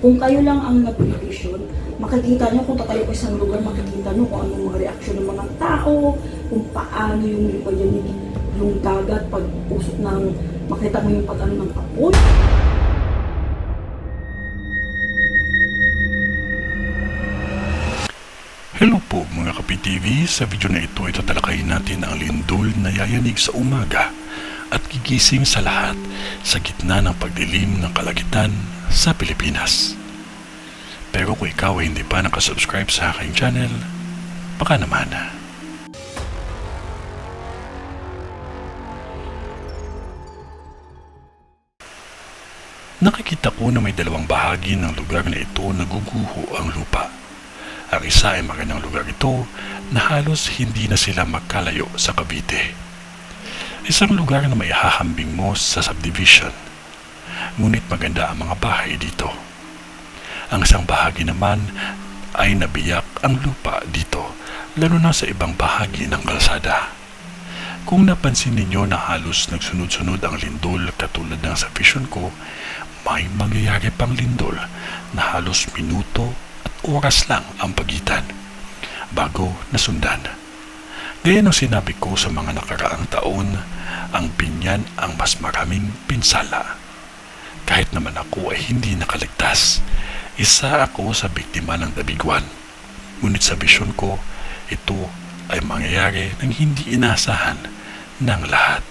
Kung kayo lang ang nag-vision, makikita nyo kung tatayo ko isang lugar, makikita nyo kung anong mga reaksyon ng mga tao, kung paano yung lipayanig yung dagat pag usok ng, makita mo yung pag-ano ng apoy. Hello po mga Kapi-TV, sa video na ito ay tatalakayin natin ang lindol na yayanig sa umaga at gigising sa lahat sa gitna ng pagdilim ng kalagitan sa Pilipinas. Pero kung ikaw ay hindi pa nakasubscribe sa aking channel, baka naman. Nakikita ko na may dalawang bahagi ng lugar na ito na guguho ang lupa. Ang isa ay magandang lugar ito na halos hindi na sila magkalayo sa Cavite. Isang lugar na may hahambing mo sa subdivision, ngunit maganda ang mga bahay dito. Ang isang bahagi naman ay nabiyak ang lupa dito, lalo na sa ibang bahagi ng kalsada. Kung napansin ninyo na halos nagsunod-sunod ang lindol katulad ng sa vision ko, may mangyayari pang lindol na halos minuto oras lang ang pagitan bago nasundan. Gaya ng sinabi ko sa mga nakaraang taon, ang pinyan ang mas maraming pinsala. Kahit naman ako ay hindi nakaligtas, isa ako sa biktima ng dabiguan. Ngunit sa bisyon ko, ito ay mangyayari ng hindi inasahan ng lahat.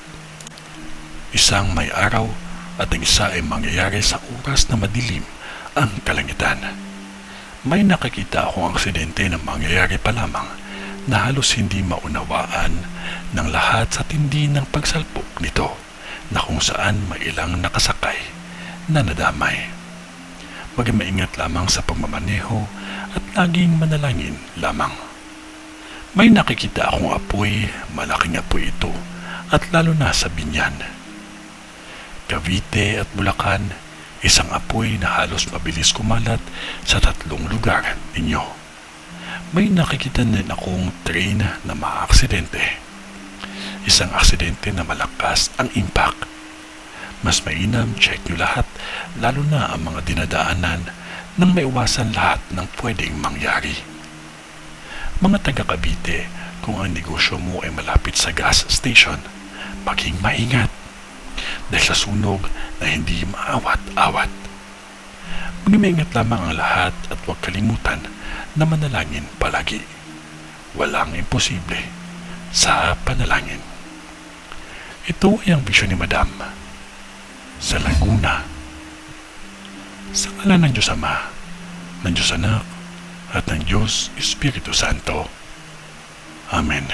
Isang may araw at ang isa ay mangyayari sa oras na madilim ang kalangitan. May nakakita akong aksidente na mangyayari pa lamang na halos hindi maunawaan ng lahat sa tindi ng pagsalpok nito, na kung saan may ilang nakasakay na nadamay. Maging maingat lamang sa pagmamaneho at laging manalangin lamang. May nakikita akong apoy, malaking apoy ito, at lalo na sa Binyan, Cavite at Bulacan. Isang apoy na halos mabilis kumalat sa tatlong lugar ninyo. May nakikita din akong train na maaksidente. Isang aksidente na malakas ang impact. Mas mainam check nyo lahat, lalo na ang mga dinadaanan, nang maiwasan lahat ng pwedeng mangyari. Mga taga Cavite, kung ang negosyo mo ay malapit sa gas station, maging maingat dahil sa sunog na hindi maawat-awat. Mag-iingat lamang ang lahat at huwag kalimutan na manalangin palagi. Walang imposible sa panalangin. Ito ay ang bisyon ni Madam sa Laguna. Sa ngalan ng Diyos Ama, ng Diyos Anak, at ng Diyos Espiritu Santo. Amen.